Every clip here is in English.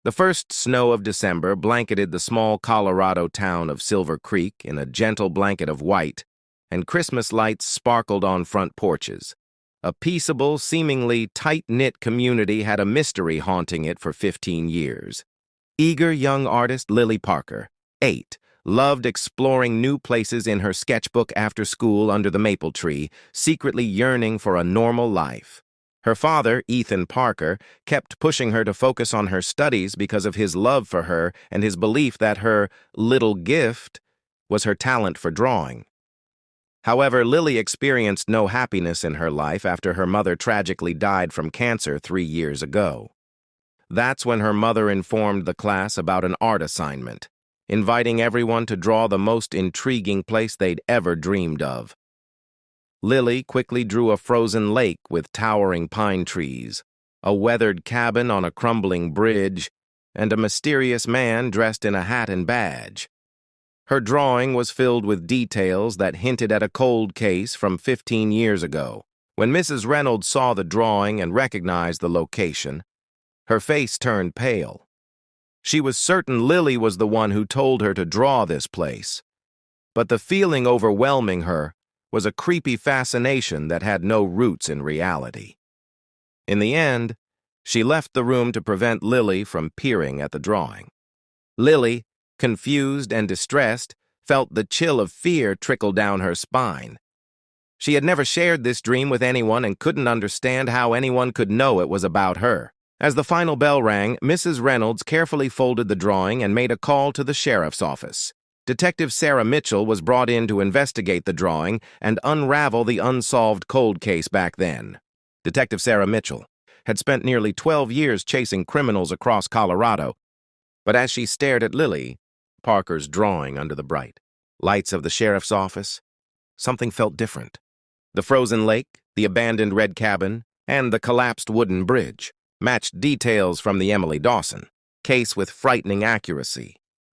The first snow of December blanketed the small Colorado town of Silver Creek in a gentle blanket of white, and Christmas lights sparkled on front porches. A peaceable, seemingly tight-knit community had a mystery haunting it for 15 years. Eager young artist Lily Parker, 8, loved exploring new places in her sketchbook after school under the maple tree, secretly yearning for a normal life. Her father, Ethan Parker, kept pushing her to focus on her studies because of his love for her and his belief that her little gift was her talent for drawing. However, Lily experienced no happiness in her life after her mother tragically died from cancer 3 years ago. That's when her mother informed the class about an art assignment, inviting everyone to draw the most intriguing place they'd ever dreamed of. Lily quickly drew a frozen lake with towering pine trees, a weathered cabin on a crumbling bridge, and a mysterious man dressed in a hat and badge. Her drawing was filled with details that hinted at a cold case from 15 years ago. When Mrs. Reynolds saw the drawing and recognized the location, her face turned pale. She was certain Lily was the one who told her to draw this place, but the feeling overwhelming her was a creepy fascination that had no roots in reality. In the end, she left the room to prevent Lily from peering at the drawing. Lily, confused and distressed, felt the chill of fear trickle down her spine. She had never shared this dream with anyone and couldn't understand how anyone could know it was about her. As the final bell rang, Mrs. Reynolds carefully folded the drawing and made a call to the sheriff's office. Detective Sarah Mitchell was brought in to investigate the drawing and unravel the unsolved cold case back then. Detective Sarah Mitchell had spent nearly 12 years chasing criminals across Colorado, but as she stared at Lily Parker's drawing under the bright lights of the sheriff's office, something felt different. The frozen lake, the abandoned red cabin, and the collapsed wooden bridge matched details from the Emily Dawson case with frightening accuracy.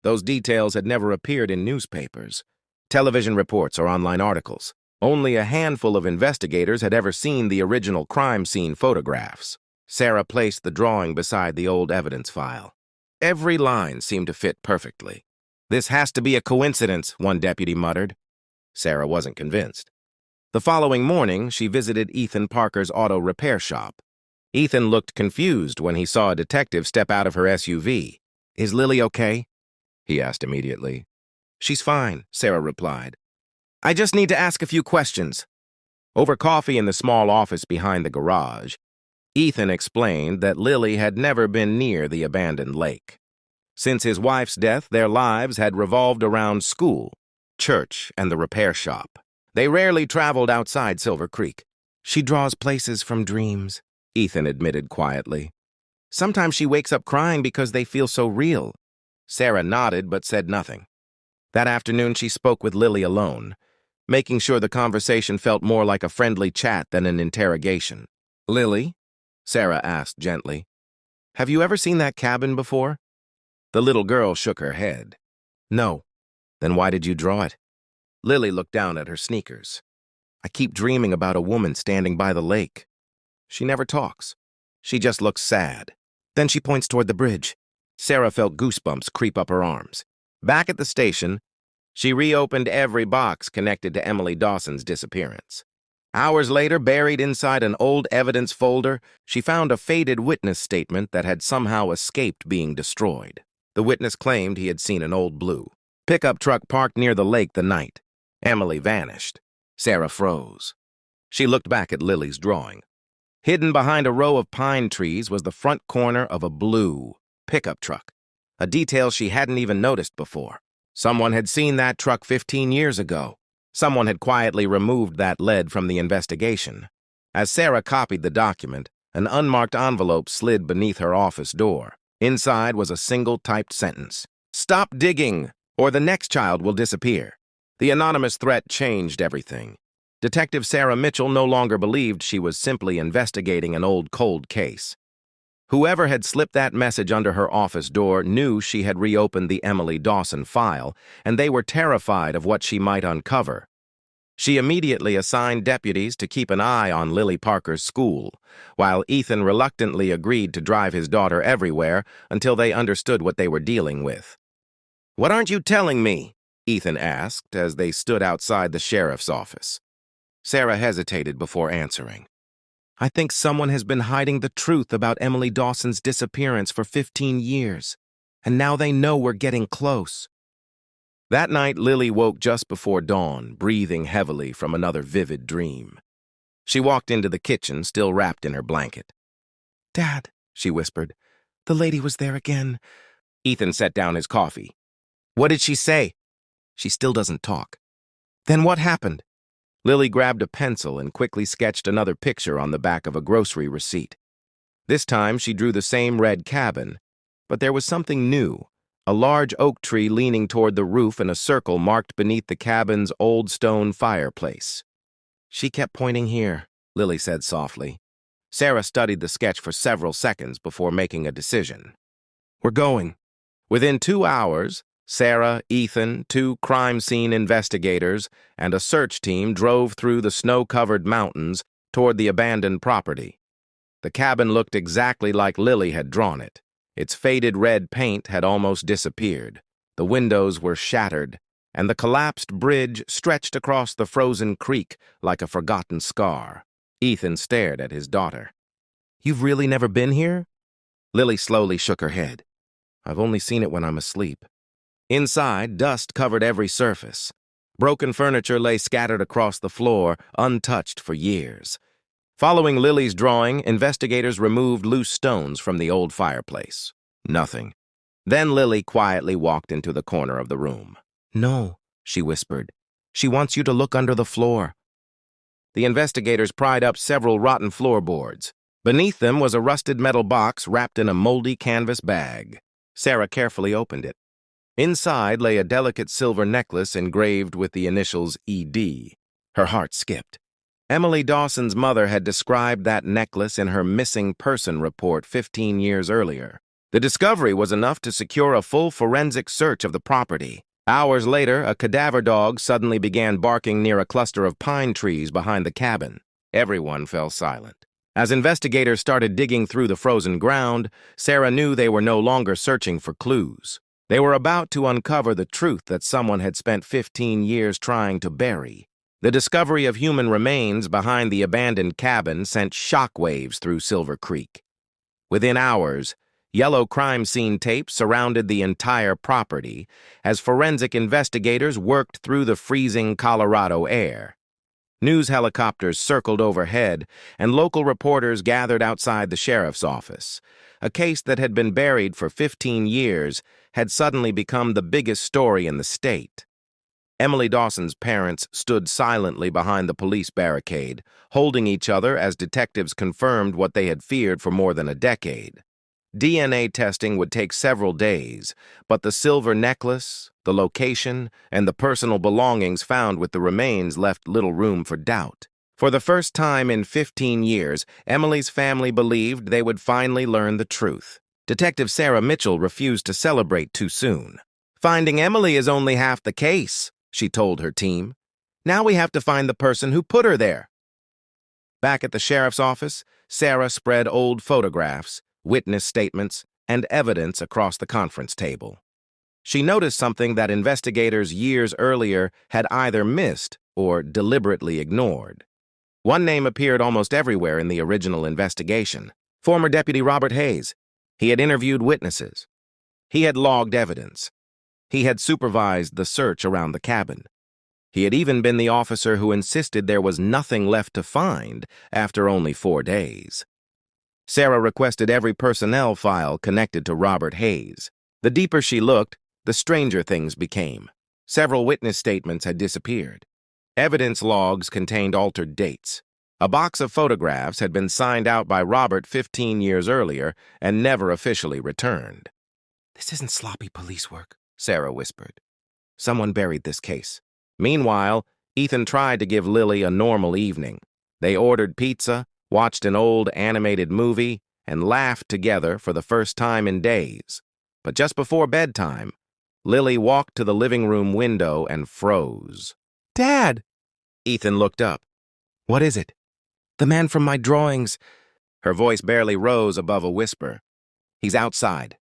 Those details had never appeared in newspapers, television reports, or online articles. Only a handful of investigators had ever seen the original crime scene photographs. Sarah placed the drawing beside the old evidence file. Every line seemed to fit perfectly. "This has to be a coincidence," one deputy muttered. Sarah wasn't convinced. The following morning, she visited Ethan Parker's auto repair shop. Ethan looked confused when he saw a detective step out of her SUV. "Is Lily okay?" he asked immediately. "She's fine," Sarah replied. "I just need to ask a few questions." Over coffee in the small office behind the garage, Ethan explained that Lily had never been near the abandoned lake. Since his wife's death, their lives had revolved around school, church, and the repair shop. They rarely traveled outside Silver Creek. "She draws places from dreams," Ethan admitted quietly. "Sometimes she wakes up crying because they feel so real." Sarah nodded but said nothing. That afternoon she spoke with Lily alone, making sure the conversation felt more like a friendly chat than an interrogation. "Lily?" Sarah asked gently. "Have you ever seen that cabin before?" The little girl shook her head. "No." "Then why did you draw it?" Lily looked down at her sneakers. "I keep dreaming about a woman standing by the lake. She never talks. She just looks sad." Then she points toward the bridge. Sarah felt goosebumps creep up her arms. Back at the station, she reopened every box connected to Emily Dawson's disappearance. Hours later, buried inside an old evidence folder, she found a faded witness statement that had somehow escaped being destroyed. The witness claimed he had seen an old blue pickup truck parked near the lake the night. Emily vanished. Sarah froze. She looked back at Lily's drawing. Hidden behind a row of pine trees was the front corner of a blue pickup truck, a detail she hadn't even noticed before. Someone had seen that truck 15 years ago. Someone had quietly removed that lead from the investigation. As Sarah copied the document, an unmarked envelope slid beneath her office door. Inside was a single typed sentence: "Stop digging, or the next child will disappear." The anonymous threat changed everything. Detective Sarah Mitchell no longer believed she was simply investigating an old cold case. Whoever had slipped that message under her office door knew she had reopened the Emily Dawson file, and they were terrified of what she might uncover. She immediately assigned deputies to keep an eye on Lily Parker's school, while Ethan reluctantly agreed to drive his daughter everywhere until they understood what they were dealing with. "What aren't you telling me?" Ethan asked as they stood outside the sheriff's office. Sarah hesitated before answering. "I think someone has been hiding the truth about Emily Dawson's disappearance for 15 years, and now they know we're getting close." That night, Lily woke just before dawn, breathing heavily from another vivid dream. She walked into the kitchen, still wrapped in her blanket. "Dad," she whispered, "the lady was there again." Ethan set down his coffee. "What did she say?" "She still doesn't talk." "Then what happened?" Lily grabbed a pencil and quickly sketched another picture on the back of a grocery receipt. This time, she drew the same red cabin, but there was something new. A large oak tree leaning toward the roof and a circle marked beneath the cabin's old stone fireplace. "She kept pointing here," Lily said softly. Sarah studied the sketch for several seconds before making a decision. "We're going." Within 2 hours, Sarah, Ethan, 2 crime scene investigators, and a search team drove through the snow-covered mountains toward the abandoned property. The cabin looked exactly like Lily had drawn it. Its faded red paint had almost disappeared. The windows were shattered, and the collapsed bridge stretched across the frozen creek like a forgotten scar. Ethan stared at his daughter. "You've really never been here?" Lily slowly shook her head. "I've only seen it when I'm asleep." Inside, dust covered every surface. Broken furniture lay scattered across the floor, untouched for years. Following Lily's drawing, investigators removed loose stones from the old fireplace. Nothing. Then Lily quietly walked into the corner of the room. "No," she whispered. "She wants you to look under the floor." The investigators pried up several rotten floorboards. Beneath them was a rusted metal box wrapped in a moldy canvas bag. Sarah carefully opened it. Inside lay a delicate silver necklace engraved with the initials ED. Her heart skipped. Emily Dawson's mother had described that necklace in her missing person report 15 years earlier. The discovery was enough to secure a full forensic search of the property. Hours later, a cadaver dog suddenly began barking near a cluster of pine trees behind the cabin. Everyone fell silent. As investigators started digging through the frozen ground, Sarah knew they were no longer searching for clues. They were about to uncover the truth that someone had spent 15 years trying to bury. The discovery of human remains behind the abandoned cabin sent shockwaves through Silver Creek. Within hours, yellow crime scene tape surrounded the entire property as forensic investigators worked through the freezing Colorado air. News helicopters circled overhead, and local reporters gathered outside the sheriff's office. A case that had been buried for 15 years had suddenly become the biggest story in the state. Emily Dawson's parents stood silently behind the police barricade, holding each other as detectives confirmed what they had feared for more than a decade. DNA testing would take several days, but the silver necklace, the location, and the personal belongings found with the remains left little room for doubt. For the first time in 15 years, Emily's family believed they would finally learn the truth. Detective Sarah Mitchell refused to celebrate too soon. "Finding Emily is only half the case," she told her team. "Now we have to find the person who put her there." Back at the sheriff's office, Sarah spread old photographs, witness statements, and evidence across the conference table. She noticed something that investigators years earlier had either missed or deliberately ignored. One name appeared almost everywhere in the original investigation: former Deputy Robert Hayes. He had interviewed witnesses. He had logged evidence. He had supervised the search around the cabin. He had even been the officer who insisted there was nothing left to find after only 4 days. Sarah requested every personnel file connected to Robert Hayes. The deeper she looked, the stranger things became. Several witness statements had disappeared. Evidence logs contained altered dates. A box of photographs had been signed out by Robert 15 years earlier and never officially returned. "This isn't sloppy police work," Sarah whispered. "Someone buried this case." Meanwhile, Ethan tried to give Lily a normal evening. They ordered pizza, watched an old animated movie, and laughed together for the first time in days. But just before bedtime, Lily walked to the living room window and froze. "Dad!" Ethan looked up. "What is it?" "The man from my drawings." Her voice barely rose above a whisper. "He's outside."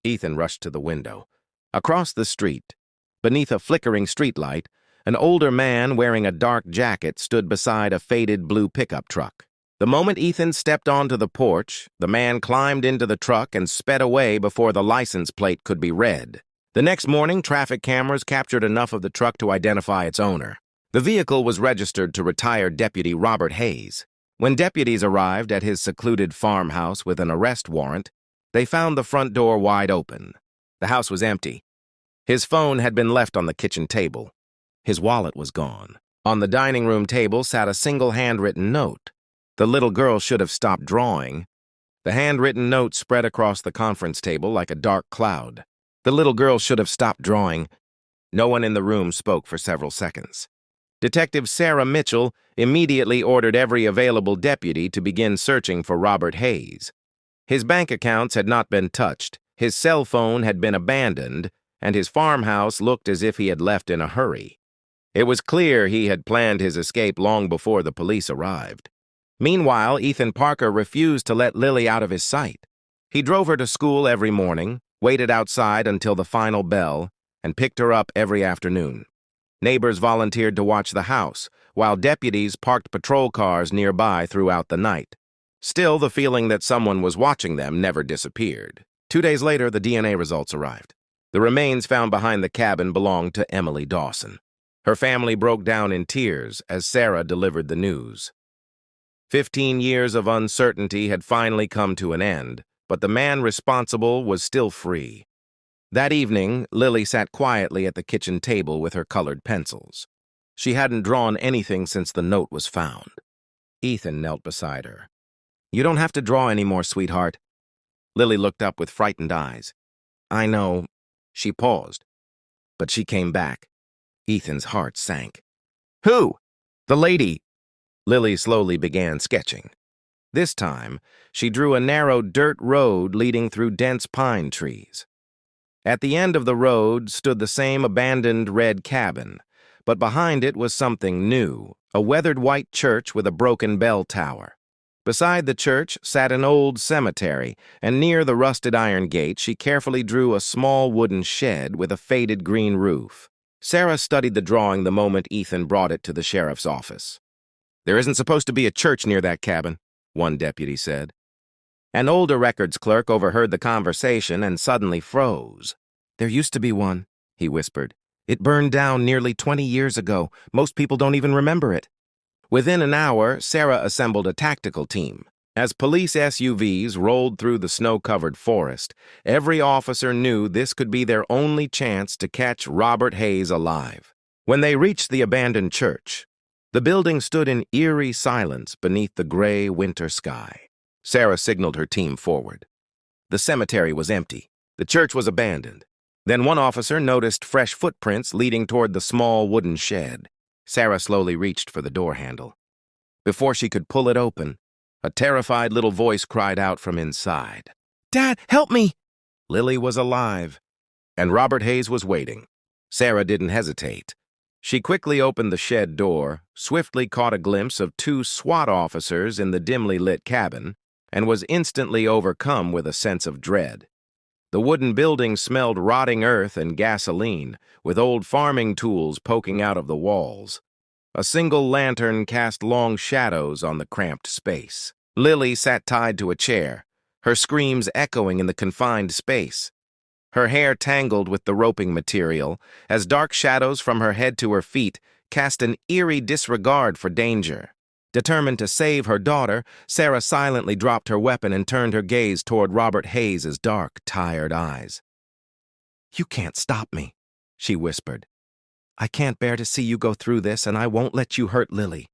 Ethan rushed to the window. Across the street, beneath a flickering streetlight, an older man wearing a dark jacket stood beside a faded blue pickup truck. The moment Ethan stepped onto the porch, the man climbed into the truck and sped away before the license plate could be read. The next morning, traffic cameras captured enough of the truck to identify its owner. The vehicle was registered to retired Deputy Robert Hayes. When deputies arrived at his secluded farmhouse with an arrest warrant, they found the front door wide open. The house was empty. His phone had been left on the kitchen table. His wallet was gone. On the dining room table sat a single handwritten note. The little girl should have stopped drawing. The handwritten note spread across the conference table like a dark cloud. The little girl should have stopped drawing. No one in the room spoke for several seconds. Detective Sarah Mitchell immediately ordered every available deputy to begin searching for Robert Hayes. His bank accounts had not been touched, his cell phone had been abandoned, and his farmhouse looked as if he had left in a hurry. It was clear he had planned his escape long before the police arrived. Meanwhile, Ethan Parker refused to let Lily out of his sight. He drove her to school every morning, waited outside until the final bell, and picked her up every afternoon. Neighbors volunteered to watch the house, while deputies parked patrol cars nearby throughout the night. Still, the feeling that someone was watching them never disappeared. 2 days later, the DNA results arrived. The remains found behind the cabin belonged to Emily Dawson. Her family broke down in tears as Sarah delivered the news. 15 years of uncertainty had finally come to an end, but the man responsible was still free. That evening, Lily sat quietly at the kitchen table with her colored pencils. She hadn't drawn anything since the note was found. Ethan knelt beside her. "You don't have to draw anymore, sweetheart." Lily looked up with frightened eyes. "I know." She paused, but she came back. Ethan's heart sank. "Who?" "The lady." Lily slowly began sketching. This time, she drew a narrow dirt road leading through dense pine trees. At the end of the road stood the same abandoned red cabin, but behind it was something new, a weathered white church with a broken bell tower. Beside the church sat an old cemetery, and near the rusted iron gate she carefully drew a small wooden shed with a faded green roof. Sarah studied the drawing the moment Ethan brought it to the sheriff's office. "There isn't supposed to be a church near that cabin," one deputy said. An older records clerk overheard the conversation and suddenly froze. "There used to be one," he whispered. "It burned down nearly 20 years ago. Most people don't even remember it." Within an hour, Sarah assembled a tactical team. As police SUVs rolled through the snow-covered forest, every officer knew this could be their only chance to catch Robert Hayes alive. When they reached the abandoned church, the building stood in eerie silence beneath the gray winter sky. Sarah signaled her team forward. The cemetery was empty. The church was abandoned. Then one officer noticed fresh footprints leading toward the small wooden shed. Sarah slowly reached for the door handle. Before she could pull it open, a terrified little voice cried out from inside. "Dad, help me!" Lily was alive, and Robert Hayes was waiting. Sarah didn't hesitate. She quickly opened the shed door, swiftly caught a glimpse of 2 SWAT officers in the dimly lit cabin, and was instantly overcome with a sense of dread. The wooden building smelled rotting earth and gasoline, with old farming tools poking out of the walls. A single lantern cast long shadows on the cramped space. Lily sat tied to a chair, her screams echoing in the confined space. Her hair tangled with the roping material, as dark shadows from her head to her feet cast an eerie disregard for danger. Determined to save her daughter, Sarah silently dropped her weapon and turned her gaze toward Robert Hayes' dark, tired eyes. "You can't stop me," she whispered. "I can't bear to see you go through this, and I won't let you hurt Lily."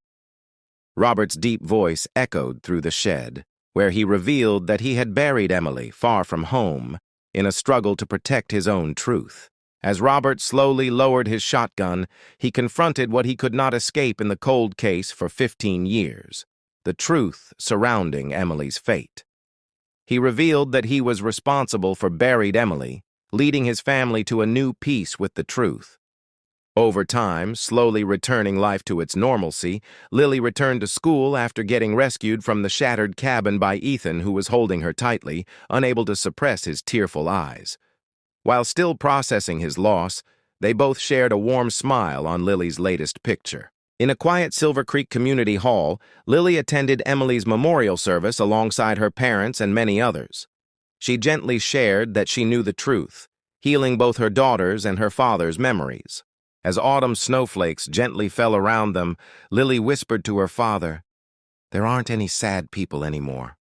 Robert's deep voice echoed through the shed, where he revealed that he had buried Emily far from home in a struggle to protect his own truth. As Robert slowly lowered his shotgun, he confronted what he could not escape in the cold case for 15 years, the truth surrounding Emily's fate. He revealed that he was responsible for buried Emily, leading his family to a new peace with the truth. Over time, slowly returning life to its normalcy, Lily returned to school after getting rescued from the shattered cabin by Ethan, who was holding her tightly, unable to suppress his tearful eyes. While still processing his loss, they both shared a warm smile on Lily's latest picture. In a quiet Silver Creek community hall, Lily attended Emily's memorial service alongside her parents and many others. She gently shared that she knew the truth, healing both her daughter's and her father's memories. As autumn snowflakes gently fell around them, Lily whispered to her father, "There aren't any sad people anymore.